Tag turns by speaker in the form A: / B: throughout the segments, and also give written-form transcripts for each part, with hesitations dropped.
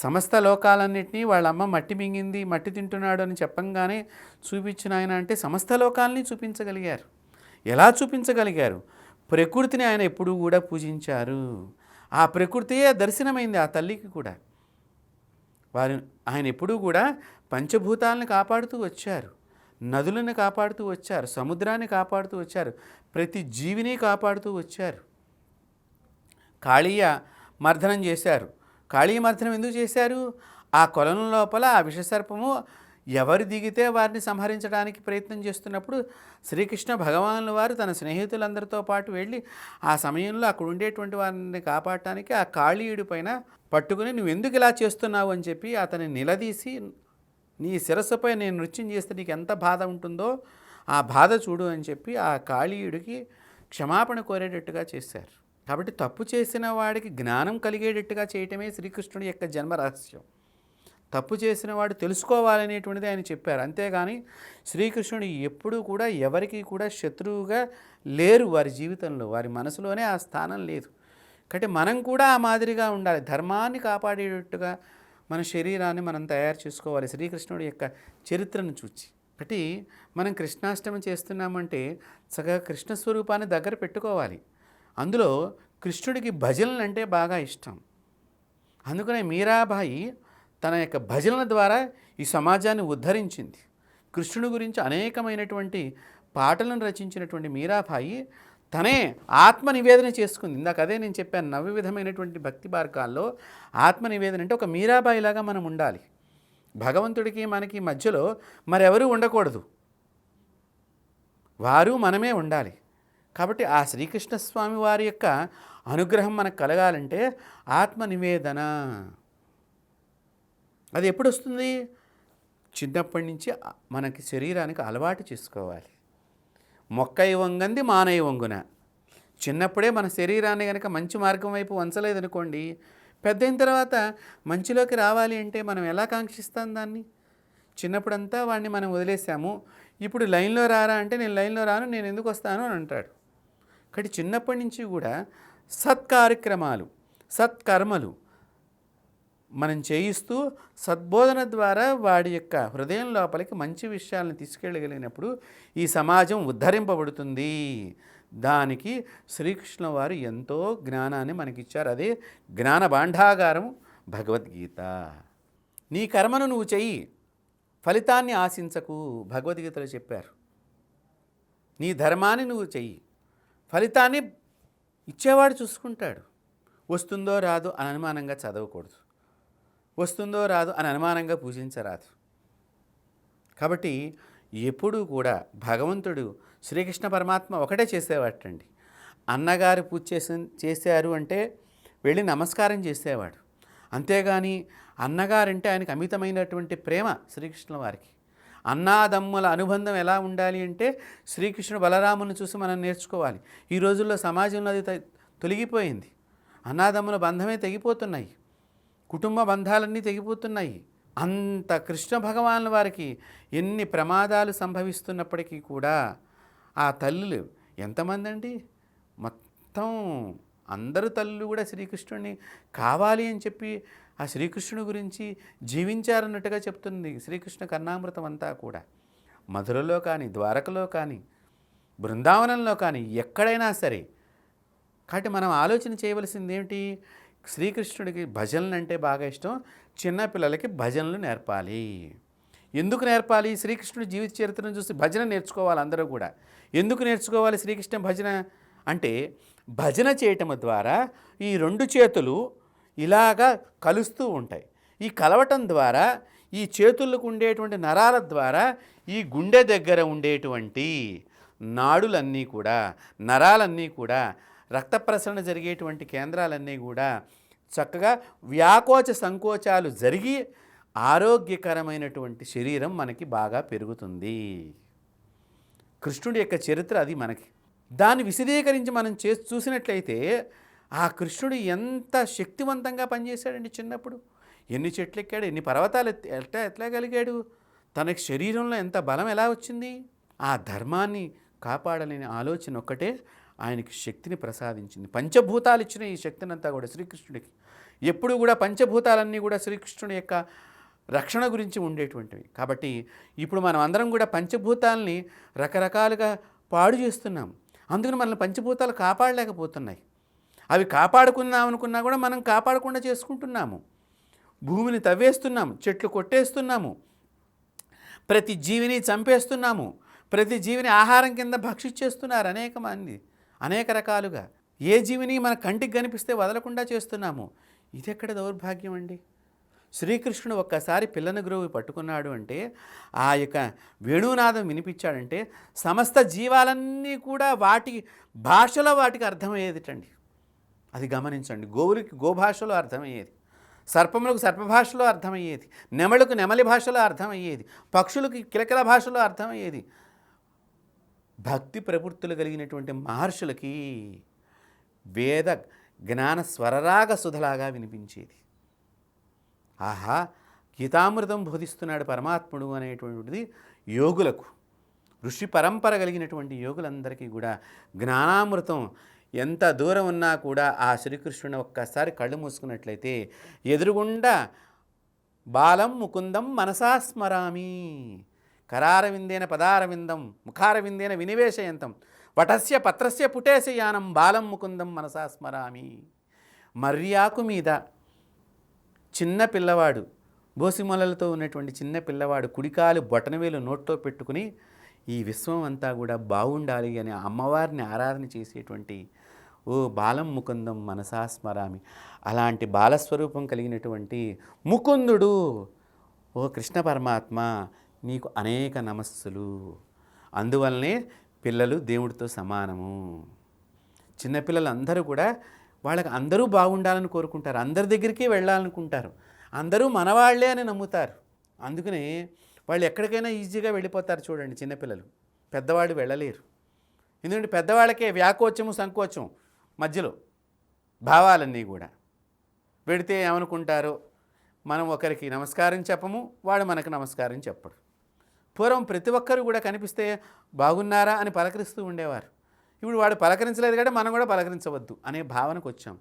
A: సమస్త లోకాలన్నింటినీ వాళ్ళ అమ్మ మట్టి మింగింది, మట్టి తింటున్నాడు అని చెప్పంగానే చూపించిన ఆయన అంటే సమస్త లోకాలని చూపించగలిగారు. ఎలా చూపించగలిగారు? ప్రకృతిని ఆయన ఎప్పుడూ కూడా పూజించారు. ఆ ప్రకృతియే దర్శనమైంది ఆ తల్లికి కూడా. ఆయన ఎప్పుడూ కూడా పంచభూతాలను కాపాడుతూ వచ్చారు, నదులను కాపాడుతూ వచ్చారు, సముద్రాన్ని కాపాడుతూ వచ్చారు, ప్రతి జీవిని కాపాడుతూ వచ్చారు. కాళీయ మర్దనం చేశారు. కాళీయ మర్దనం ఎందుకు చేశారు? ఆ కొలను లోపల ఆ విషసర్పము ఎవరు దిగితే వారిని సంహరించడానికి ప్రయత్నం చేస్తున్నప్పుడు శ్రీకృష్ణ భగవానుల వారు తన స్నేహితులందరితో పాటు వెళ్ళి ఆ సమయంలో అక్కడ ఉండేటువంటి వారిని కాపాడటానికి ఆ కాళీయుడి పైన పట్టుకుని నువ్వు ఎందుకు ఇలా చేస్తున్నావు అని చెప్పి అతన్ని నిలదీసి, నీ శిరస్సుపై నేను నృత్యం చేస్తే నీకు ఎంత బాధ ఉంటుందో ఆ బాధ చూడు అని చెప్పి ఆ కాళీయుడికి క్షమాపణ కోరేటట్టుగా చేశారు. కాబట్టి తప్పు చేసిన వాడికి జ్ఞానం కలిగేటట్టుగా చేయటమే శ్రీకృష్ణుడి యొక్క జన్మ రహస్యం. తప్పు చేసిన వాడు తెలుసుకోవాలనేటువంటిది ఆయన చెప్పారు. అంతేగాని శ్రీకృష్ణుడు ఎప్పుడూ కూడా ఎవరికి కూడా శత్రువుగా లేరు. వారి జీవితంలో, వారి మనసులోనే ఆ స్థానం లేదు. కాబట్టి మనం కూడా ఆ మాదిరిగా ఉండాలి. ధర్మాన్ని కాపాడేటట్టుగా మన శరీరాన్ని మనం తయారు చేసుకోవాలి శ్రీకృష్ణుడి యొక్క చరిత్రను చూచి. కాబట్టి మనం కృష్ణాష్టమి చేస్తున్నామంటే చక్కగా కృష్ణ స్వరూపాన్ని దగ్గర పెట్టుకోవాలి. అందులో కృష్ణుడికి భజనలు అంటే బాగా ఇష్టం. అందుకనే మీరాబాయి తన యొక్క భజనల ద్వారా ఈ సమాజాన్ని ఉద్ధరించింది. కృష్ణుడి గురించి అనేకమైనటువంటి పాటలను రచించినటువంటి మీరాబాయి తనే ఆత్మ నివేదన చేసుకుంది. ఇందాక అదే నేను చెప్పాను, నవవిధమైనటువంటి భక్తి మార్గాల్లో ఆత్మ నివేదన అంటే ఒక మీరాబాయిలాగా మనం ఉండాలి. భగవంతుడికి మనకి మధ్యలో మరెవరూ ఉండకూడదు, వారు మనమే ఉండాలి. కాబట్టి ఆ శ్రీకృష్ణ స్వామి వారి యొక్క అనుగ్రహం మనకు కలగాలంటే ఆత్మ నివేదన అది ఎప్పుడు వస్తుంది? చిన్నప్పటి నుంచి మనకి శరీరానికి అలవాటు చేసుకోవాలి. మొక్కై వంగంది మానై వంగున. చిన్నప్పుడే మన శరీరాన్ని కనుక మంచి మార్గం వైపు వంచలేదనుకోండి, పెద్ద అయిన తర్వాత మంచిలోకి రావాలి అంటే మనం ఎలా కాంక్షిస్తాం దాన్ని? చిన్నప్పుడంతా వాడిని మనం వదిలేసాము, ఇప్పుడు లైన్లో రారా అంటే నేను లైన్లో రాను, నేను ఎందుకు వస్తాను అని అంటాడు. కాబట్టి చిన్నప్పటి నుంచి కూడా సత్కార్యక్రమాలు, సత్కర్మలు మనం చేయిస్తూ సద్బోధన ద్వారా వాడి యొక్క హృదయం లోపలికి మంచి విషయాలను తీసుకెళ్ళగలిగినప్పుడు ఈ సమాజం ఉద్ధరింపబడుతుంది. దానికి శ్రీకృష్ణ వారు ఎంతో జ్ఞానాన్ని మనకిచ్చారు. అదే జ్ఞాన భాండాగారం భగవద్గీత. నీ కర్మను నువ్వు చెయ్యి, ఫలితాన్ని ఆశించకు భగవద్గీతలో చెప్పారు. నీ ధర్మాన్ని నువ్వు చెయ్యి, ఫలితాన్ని ఇచ్చేవాడు చూసుకుంటాడు. వస్తుందో రాదు అని అనుమానంగా చదవకూడదు, వస్తుందో రాదు అని అనుమానంగా పూజించరాదు. కాబట్టి ఎప్పుడూ కూడా భగవంతుడు శ్రీకృష్ణ పరమాత్మ ఒకటే చేసేవాటండి. అన్నగారు పూజ చేశారు అంటే వెళ్ళి నమస్కారం చేసేవాడు. అంతేగాని అన్నగారంటే ఆయనకు అమితమైనటువంటి ప్రేమ శ్రీకృష్ణుల వారికి. అన్నాదమ్ముల అనుబంధం ఎలా ఉండాలి అంటే శ్రీకృష్ణుడు బలరాముని చూసి మనం నేర్చుకోవాలి. ఈ రోజుల్లో సమాజంలో అది తొలగిపోయింది. అన్నాదమ్ముల బంధమే తెగిపోతున్నాయి, కుటుంబ బంధాలన్నీ తెగిపోతున్నాయి. అంత కృష్ణ భగవానుల వారికి ఎన్ని ప్రమాదాలు సంభవిస్తున్నప్పటికీ కూడా ఆ తల్లులు ఎంతమంది అండి, మొత్తం అందరు తల్లులు కూడా శ్రీకృష్ణుడిని కావాలి అని చెప్పి ఆ శ్రీకృష్ణుడి గురించి జీవించారన్నట్టుగా చెప్తుంది శ్రీకృష్ణ కర్ణామృతం అంతా కూడా. మధురలో కానీ, ద్వారకలో కానీ, బృందావనంలో కానీ, ఎక్కడైనా సరే. కాబట్టి మనం ఆలోచన చేయవలసింది ఏమిటి? శ్రీకృష్ణుడికి భజనలు అంటే బాగా ఇష్టం. చిన్నపిల్లలకి భజనలు నేర్పాలి. ఎందుకు నేర్పాలి? శ్రీకృష్ణుడి జీవిత చరిత్రను చూసి భజన నేర్చుకోవాలి అందరూ కూడా. ఎందుకు నేర్చుకోవాలి శ్రీకృష్ణ భజన అంటే, భజన చేయటం ద్వారా ఈ రెండు చేతులు ఇలాగా కలుస్తూ ఉంటాయి. ఈ కలవటం ద్వారా ఈ చేతులకు ఉండేటువంటి నరాల ద్వారా ఈ గుండె దగ్గర ఉండేటువంటి నాడులన్నీ కూడా, నరాలన్నీ కూడా, రక్త ప్రసరణ జరిగేటువంటి కేంద్రాలన్నీ కూడా చక్కగా వ్యాకోచ సంకోచాలు జరిగి ఆరోగ్యకరమైనటువంటి శరీరం మనకి బాగా పెరుగుతుంది. కృష్ణుడి యొక్క చరిత్ర అది మనకి. దాన్ని విశదీకరించి మనం చూసినట్లయితే ఆ కృష్ణుడు ఎంత శక్తివంతంగా పనిచేశాడండి. చిన్నప్పుడు ఎన్ని చెట్లు ఎక్కాడు, ఎన్ని పర్వతాలు ఎట్లా తనకి శరీరంలో ఎంత బలం ఎలా వచ్చింది? ఆ ధర్మాన్ని కాపాడాలనే ఆలోచన ఒక్కటే ఆయనకి శక్తిని ప్రసాదించింది. పంచభూతాలు ఇచ్చిన ఈ శక్తినంతా కూడా శ్రీకృష్ణుడికి. ఎప్పుడు కూడా పంచభూతాలన్నీ కూడా శ్రీకృష్ణుడి యొక్క రక్షణ గురించి ఉండేటువంటివి. కాబట్టి ఇప్పుడు మనం అందరం కూడా పంచభూతాలని రకరకాలుగా పాడు చేస్తున్నాం. అందుకని మనల్ని పంచభూతాలు కాపాడలేకపోతున్నాయి. అవి కాపాడుకుందాం అనుకున్నా కూడా మనం కాపాడకుండా చేసుకుంటున్నాము. భూమిని తవ్వేస్తున్నాము, చెట్లు కొట్టేస్తున్నాము, ప్రతి జీవిని చంపేస్తున్నాము, ప్రతి జీవిని ఆహారం కింద భక్షించేస్తున్నారు అనేక మంది, అనేక రకాలుగా. ఏ జీవిని మన కంటికి కనిపిస్తే వదలకుండా చేస్తున్నాము. ఇది ఎక్కడ దౌర్భాగ్యం అండి? శ్రీకృష్ణుడు ఒక్కసారి పిల్లని గ్రోవి పట్టుకున్నాడు అంటే, ఆ యొక్క వేణునాదం వినిపించాడంటే సమస్త జీవాలన్నీ కూడా వాటి భాషలో వాటికి అర్థమయ్యేదిటండి. అది గమనించండి. గోవులకి గోభాషలో అర్థమయ్యేది, సర్పములకు సర్పభాషలో అర్థమయ్యేది, నెమలకు నెమలి భాషలో అర్థమయ్యేది, పక్షులకి కిలకిల భాషలో అర్థమయ్యేది. భక్తి ప్రవృత్తులు కలిగినటువంటి మహర్షులకి వేద జ్ఞాన స్వరరాగ సుధలాగా వినిపించేది. ఆహా, గీతామృతం బోధిస్తున్నాడు పరమాత్ముడు అనేటువంటిది యోగులకు, ఋషి పరంపర కలిగినటువంటి యోగులందరికీ కూడా జ్ఞానామృతం ఎంత దూరం ఉన్నా కూడా ఆ శ్రీకృష్ణుని ఒక్కసారి కళ్ళు మూసుకున్నట్లయితే ఎదురుగుండా బాలం ముకుందం మనసా స్మరామి, కరారవిందేన పదారవిందం ముఖారవిందేన వినివేశయంతం వటస్య పత్రస్య పుటేశ యానం బాలం ముకుందం మనసా స్మరామి. మర్యాకు మీద చిన్న పిల్లవాడు, బోసిమొలలతో ఉన్నటువంటి చిన్న పిల్లవాడు కుడికాలు బొటనవేలు నోట్లో పెట్టుకుని ఈ విశ్వం అంతా కూడా బాగుండాలి అని అమ్మవారిని ఆరాధన చేసేటువంటి ఓ బాలం ముకుందం మనసా స్మరామి, అలాంటి బాలస్వరూపం కలిగినటువంటి ముకుందుడు ఓ కృష్ణ పరమాత్మ నీకు అనేక నమస్సులు. అందువల్లనే పిల్లలు దేవుడితో సమానము. చిన్నపిల్లలు అందరూ కూడా వాళ్ళకి అందరూ బాగుండాలని కోరుకుంటారు, అందరి దగ్గరికి వెళ్ళాలనుకుంటారు, అందరూ మనవాళ్లే అని నమ్ముతారు. అందుకనే వాళ్ళు ఎక్కడికైనా ఈజీగా వెళ్ళిపోతారు. చూడండి, చిన్నపిల్లలు, పెద్దవాళ్ళు వెళ్ళలేరు. ఎందుకంటే పెద్దవాళ్ళకే వ్యాకోచము సంకోచం మధ్యలో భావాలన్నీ కూడా. వెడితే ఏమనుకుంటారో, మనం ఒకరికి నమస్కారం చెప్పము, వాడు మనకు నమస్కారం చెప్పడు. పూర్వం ప్రతి ఒక్కరు కూడా కనిపిస్తే బాగున్నారా అని పలకరిస్తూ ఉండేవారు. ఇప్పుడు వాడు పలకరించలేదు కాబట్టి మనం కూడా పలకరించవద్దు అనే భావనకు వచ్చాం.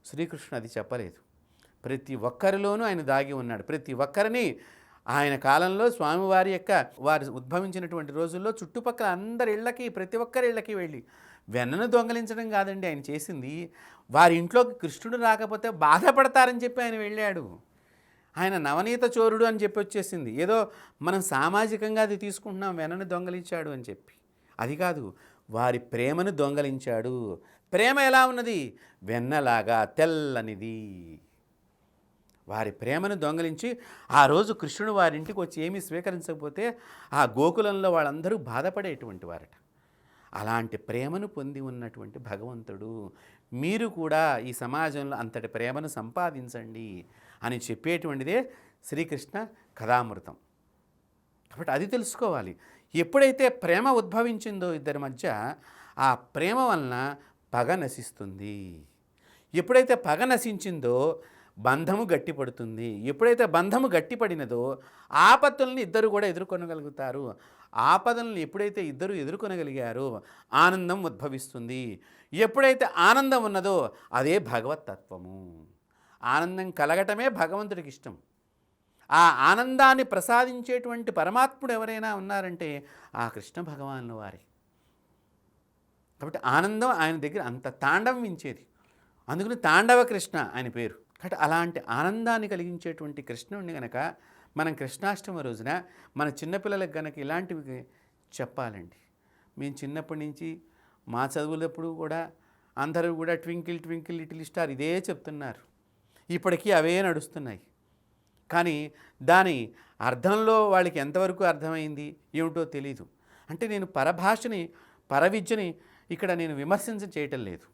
A: శ్రీకృష్ణుడు అది చెప్పలేదు. ప్రతి ఒక్కరిలోనూ ఆయన దాగి ఉన్నాడు. ప్రతి ఒక్కరిని ఆయన కాలంలో స్వామివారి యొక్క వారు ఉద్భవించినటువంటి రోజుల్లో చుట్టుపక్కల అందరి ఇళ్ళకి, ప్రతి ఒక్కరి ఇళ్ళకి వెళ్ళి వెన్నను దొంగలించడం కాదండి ఆయన చేసింది. వారి ఇంట్లోకి కృష్ణుడు రాకపోతే బాధపడతారని చెప్పి ఆయన వెళ్ళాడు. ఆయన నవనీత చోరుడు అని చెప్పి వచ్చేసింది. ఏదో మనం సామాజికంగా అది తీసుకుంటున్నాం, వెన్నను దొంగలించాడు అని చెప్పి. అది కాదు, వారి ప్రేమను దొంగలించాడు. ప్రేమ ఎలా ఉన్నది? వెన్నలాగా తెల్లనిది. వారి ప్రేమను దొంగలించి ఆ రోజు కృష్ణుడు వారింటికి వచ్చి ఏమీ స్వీకరించకపోతే ఆ గోకులంలో వాళ్ళందరూ బాధపడేటువంటి వారట. అలాంటి ప్రేమను పొంది ఉన్నటువంటి భగవంతుడు. మీరు కూడా ఈ సమాజంలో అంతటి ప్రేమను సంపాదించండి అని చెప్పేటువంటిదే శ్రీకృష్ణ కథామృతం. కాబట్టి అది తెలుసుకోవాలి. ఎప్పుడైతే ప్రేమ ఉద్భవించిందో ఇద్దరి మధ్య, ఆ ప్రేమ వలన పగ నశిస్తుంది. ఎప్పుడైతే పగ నశించిందో బంధము గట్టిపడుతుంది. ఎప్పుడైతే బంధము గట్టిపడినదో ఆపత్తుల్ని ఇద్దరు కూడా ఎదుర్కొనగలుగుతారు. ఆపదలను ఎప్పుడైతే ఇద్దరు ఎదుర్కొనగలిగారో ఆనందం ఉద్భవిస్తుంది. ఎప్పుడైతే ఆనందం ఉన్నదో అదే భగవత్తత్వము. ఆనందం కలగటమే భగవంతుడికి ఇష్టం. ఆ ఆనందాన్ని ప్రసాదించేటువంటి పరమాత్ముడు ఎవరైనా ఉన్నారంటే ఆ కృష్ణ భగవానుల వారే. కాబట్టి ఆనందం ఆయన దగ్గర అంత తాండవించేది. అందుకని తాండవ కృష్ణ ఆయన పేరు. కాబట్టి అలాంటి ఆనందాన్ని కలిగించేటువంటి కృష్ణుడిని గనక మనం కృష్ణాష్టమి రోజున మన చిన్నపిల్లలకు గనక ఇలాంటివి చెప్పాలండి. మేము చిన్నప్పటి నుంచి మా చదువులప్పుడు కూడా అందరూ కూడా ట్వింకిల్ ట్వింకిల్ లిటిల్ స్టార్ ఇదే చెప్తున్నారు. ఇప్పటికీ అవే నడుస్తున్నాయి. కానీ దాని అర్థంలో వాళ్ళకి ఎంతవరకు అర్థమైంది ఏమిటో తెలీదు. అంటే నేను పరభాషని, పరవిద్యని ఇక్కడ నేను విమర్శించ చేయటం లేదు.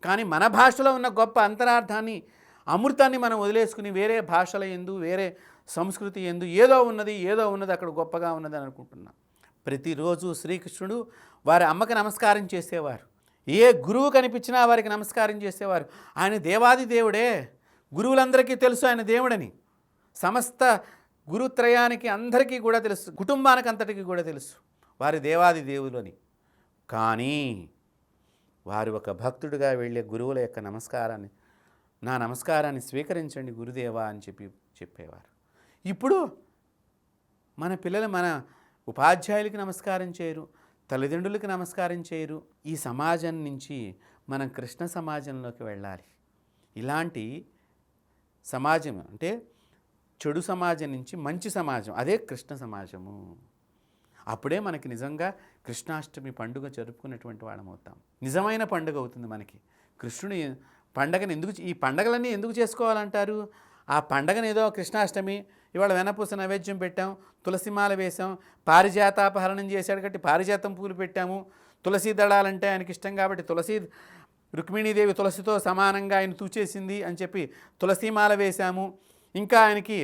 A: కానీ మన భాషలో ఉన్న గొప్ప అంతరార్థాన్ని, అమృతాన్ని మనం వదిలేసుకుని వేరే భాషల యందు, వేరే సంస్కృతి యందు ఏదో ఉన్నది అక్కడ గొప్పగా ఉన్నదని అనుకుంటున్నాం. ప్రతిరోజు శ్రీకృష్ణుడు వారి అమ్మకి నమస్కారం చేసేవారు. ఏ గురువు కనిపించినా వారికి నమస్కారం చేసేవారు. ఆయన దేవాది దేవుడే. గురువులందరికీ తెలుసు ఆయన దేవుడని. సమస్త గురుత్రయానికి అందరికీ కూడా తెలుసు, కుటుంబానికి అంతటికి కూడా తెలుసు వారి దేవాది దేవులని. కానీ వారు ఒక భక్తుడిగా వెళ్ళే గురువుల యొక్క నా నమస్కారాన్ని స్వీకరించండి గురుదేవా అని చెప్పేవారు. ఇప్పుడు మన పిల్లలు మన ఉపాధ్యాయులకి నమస్కారం చేయరు, తల్లిదండ్రులకి నమస్కారం చేయరు. ఈ సమాజం నుంచి మనం కృష్ణ సమాజంలోకి వెళ్ళాలి. ఇలాంటి సమాజం అంటే చెడు సమాజం నుంచి మంచి సమాజం, అదే కృష్ణ సమాజము. అప్పుడే మనకి నిజంగా కృష్ణాష్టమి పండుగ జరుపుకున్నటువంటి వాళ్ళం అవుతాం. నిజమైన పండుగ అవుతుంది మనకి. కృష్ణుని పండగని ఈ పండగలన్నీ ఎందుకు చేసుకోవాలంటారు? ఆ పండగని ఏదో కృష్ణాష్టమి, ఇవాళ వెనపూస నైవేద్యం పెట్టాం, తులసిమాల వేసాం, పారిజాతాపహరణం చేశాడు కాబట్టి పారిజాతం పూలు పెట్టాము, తులసి దళాలంటే ఆయనకి ఇష్టం కాబట్టి రుక్మిణీదేవి తులసితో సమానంగా ఆయన తూచేసింది అని చెప్పి తులసిమాల వేశాము, ఇంకా ఆయనకి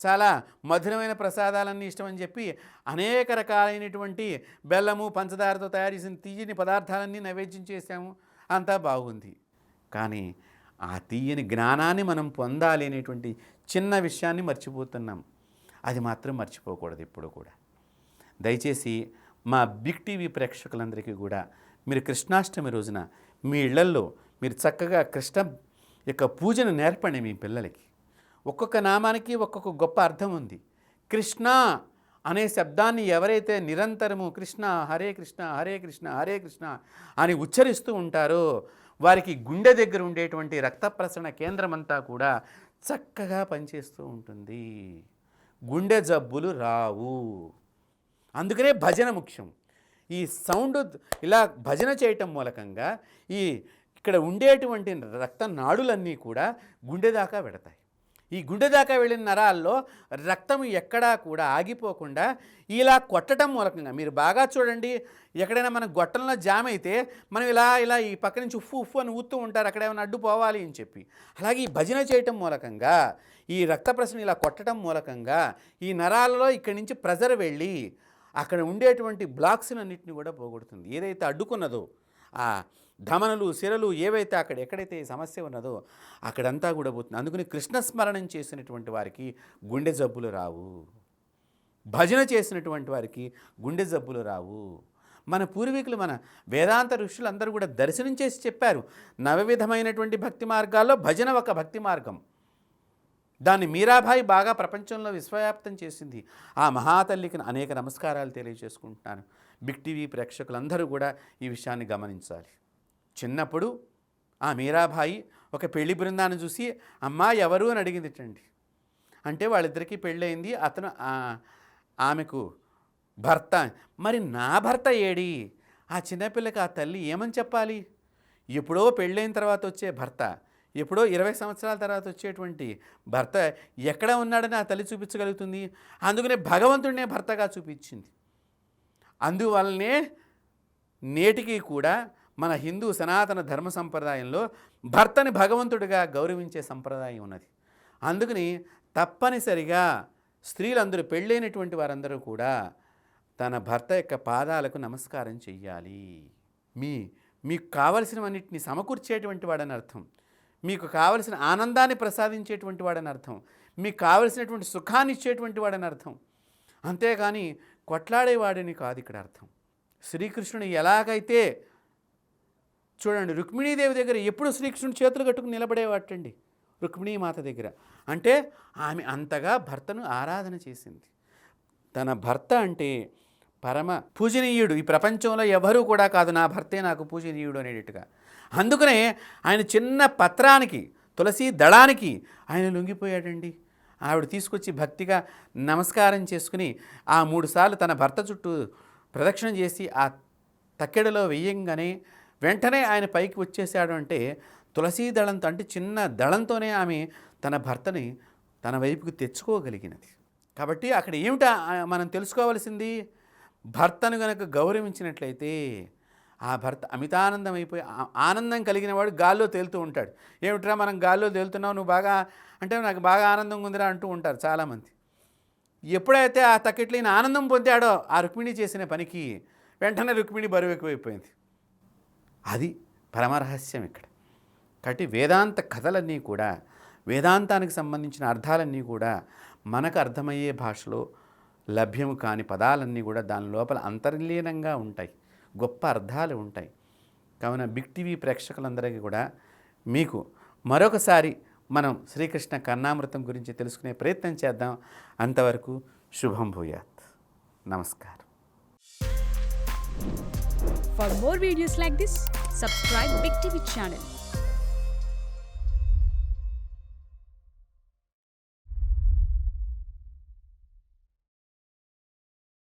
A: చాలా మధురమైన ప్రసాదాలన్నీ ఇష్టం అని చెప్పి అనేక రకాలైనటువంటి బెల్లము పంచదారతో తయారు చేసిన తీయని పదార్థాలన్నీ నైవేద్యం చేశాము, అంతా బాగుంది. కానీ ఆ తీయని జ్ఞానాన్ని మనం పొందాలి అనేటువంటి చిన్న విషయాన్ని మర్చిపోతున్నాం. అది మాత్రం మర్చిపోకూడదు ఎప్పుడు కూడా. దయచేసి మా బిగ్ టీవీ ప్రేక్షకులందరికీ కూడా మీరు కృష్ణాష్టమి రోజున మీ ఇళ్లల్లో మీరు చక్కగా కృష్ణ యొక్క పూజను నేర్పండి మీ పిల్లలకి. ఒక్కొక్క నామానికి ఒక్కొక్క గొప్ప అర్థం ఉంది. కృష్ణ అనే శబ్దాన్ని ఎవరైతే నిరంతరము కృష్ణ హరే కృష్ణ హరే కృష్ణ హరే కృష్ణ అని ఉచ్చరిస్తూ ఉంటారో వారికి గుండె దగ్గర ఉండేటువంటి రక్త ప్రసరణ కేంద్రం అంతా కూడా చక్కగా పనిచేస్తూ ఉంటుంది, గుండె జబ్బులు రావు. అందుకనే భజన ముఖ్యం. ఈ సౌండ్ ఇలా భజన చేయటం మూలకంగా ఇక్కడ ఉండేటువంటి రక్త నాడులన్నీ కూడా గుండె దాకా వెడతాయి. ఈ గుండె దాకా వెళ్ళిన నరాల్లో రక్తం ఎక్కడా కూడా ఆగిపోకుండా ఇలా కొట్టడం మూలకంగా మీరు బాగా చూడండి. ఎక్కడైనా మన గొట్టంలో జామ్ అయితే మనం ఇలా ఈ పక్క నుంచి ఉఫ్ఫు ఉఫ్ఫు అని ఊతూ ఉంటారు, అక్కడ ఏమైనా అడ్డు పోవాలి అని చెప్పి. అలాగే ఈ భజన చేయటం మూలకంగా ఈ రక్త ప్రసరణ ఇలా కొట్టడం మూలకంగా ఈ నరాలలో ఇక్కడి నుంచి ప్రెజర్ వెళ్ళి అక్కడ ఉండేటువంటి బ్లాక్స్ అన్నింటినీ కూడా పోగొడుతుంది. ఏదైతే అడ్డుకున్నదో ఆ ధమనులు సిరలు ఏవైతే ఎక్కడైతే సమస్య ఉన్నదో అక్కడంతా కూడా పోతుంది. అందుకని కృష్ణ స్మరణం చేసినటువంటి వారికి గుండె జబ్బులు రావు, భజన చేసినటువంటి వారికి గుండె జబ్బులు రావు. మన పూర్వీకులు మన వేదాంత ఋషులు అందరూ కూడా దర్శనం చేసి చెప్పారు. నవవిధమైనటువంటి భక్తి మార్గాల్లో భజన ఒక భక్తి మార్గం. దాన్ని మీరాబాయి బాగా ప్రపంచంలో విశ్వవ్యాప్తం చేసింది. ఆ మహాతల్లికి అనేక నమస్కారాలు తెలియజేసుకుంటున్నాను. బిగ్ టీవీ ప్రేక్షకులందరూ కూడా ఈ విషయాన్ని గమనించాలి. చిన్నప్పుడు ఆ మీరాబాయి ఒక పెళ్లి బృందాన్ని చూసి అమ్మా ఎవరు అని అడిగిందిటండి. అంటే వాళ్ళిద్దరికీ పెళ్ళయింది, అతను ఆమెకు భర్త. మరి నా భర్త ఏడి? ఆ చిన్నపిల్లకి ఆ తల్లి ఏమని చెప్పాలి? ఎప్పుడో పెళ్ళైన తర్వాత వచ్చే భర్త, ఎప్పుడో 20 సంవత్సరాల తర్వాత వచ్చేటువంటి భర్త ఎక్కడ ఉన్నాడని ఆ తల్లి చూపించగలుగుతుంది. అందుకనే భగవంతుడినే భర్తగా చూపించింది. అందువల్లనే నేటికి కూడా మన హిందూ సనాతన ధర్మ సంప్రదాయంలో భర్తని భగవంతుడిగా గౌరవించే సంప్రదాయం ఉన్నది. అందుకని తప్పనిసరిగా స్త్రీలందరూ పెళ్ళైనటువంటి వారందరూ కూడా తన భర్త యొక్క పాదాలకు నమస్కారం చెయ్యాలి. మీకు కావలసినవన్నిటిని సమకూర్చేటువంటి వాడని అర్థం, మీకు కావలసిన ఆనందాన్ని ప్రసాదించేటువంటి వాడని అర్థం, మీకు కావలసినటువంటి సుఖాన్ని ఇచ్చేటువంటి వాడని అర్థం. అంతేగాని కొట్లాడేవాడిని కాదు ఇక్కడ అర్థం. శ్రీకృష్ణుని ఎలాగైతే చూడండి, రుక్మిణీదేవి దగ్గర ఎప్పుడు శ్రీకృష్ణుడు చేతులు కట్టుకుని నిలబడేవాటండి రుక్మిణీమాత దగ్గర. అంటే ఆమె అంతగా భర్తను ఆరాధన చేసింది. తన భర్త అంటే పరమ పూజనీయుడు, ఈ ప్రపంచంలో ఎవరూ కూడా కాదు, నా భర్తే నాకు పూజనీయుడు అనేటట్టుగా. అందుకనే ఆయన చిన్న పత్రానికి తులసి దళానికి ఆయన లొంగిపోయాడండి. ఆవిడ తీసుకొచ్చి భక్తిగా నమస్కారం చేసుకుని ఆ 3 సార్లు తన భర్త చుట్టూ ప్రదక్షిణ చేసి ఆ తక్కెడలో వెయ్యంగానే వెంటనే ఆయన పైకి వచ్చేసాడు. అంటే తులసీ దళంతో, అంటే చిన్న దళంతోనే ఆమె తన భర్తని తన వైపుకి తెచ్చుకోగలిగినది. కాబట్టి అక్కడ ఏమిటా మనం తెలుసుకోవాల్సింది? భర్తను గనక గౌరవించినట్లయితే ఆ భర్త అమితానందం అయిపోయి ఆనందం కలిగిన వాడు గాల్లో తేలుతూ ఉంటాడు. ఏమిట్రా మనం గాల్లో తేలుతున్నావు, నువ్వు బాగా అంటే నాకు బాగా ఆనందంగా ఉందిరా అంటూ ఉంటారు చాలామంది. ఎప్పుడైతే ఆ తక్కెట్లు ఈయన ఆనందం పొందాడో ఆ రుక్మిణి చేసిన పనికి వెంటనే రుక్మిణి బరువు ఎక్కువైపోయింది. అది పరమరహస్యం ఇక్కడ. కాబట్టి వేదాంత కథలన్నీ కూడా, వేదాంతానికి సంబంధించిన అర్థాలన్నీ కూడా మనకు అర్థమయ్యే భాషలో లభ్యము కాని పదాలన్నీ కూడా దాని లోపల అంతర్లీనంగా ఉంటాయి, గొప్ప అర్థాలు ఉంటాయి. కావున బిగ్ టీవీ ప్రేక్షకులందరికీ కూడా మీకు మరొకసారి మనం శ్రీకృష్ణ కర్ణామృతం గురించి తెలుసుకునే ప్రయత్నం చేద్దాం. అంతవరకు శుభం భూయాత్. నమస్కారం.
B: For more videos like this, subscribe Big TV channel.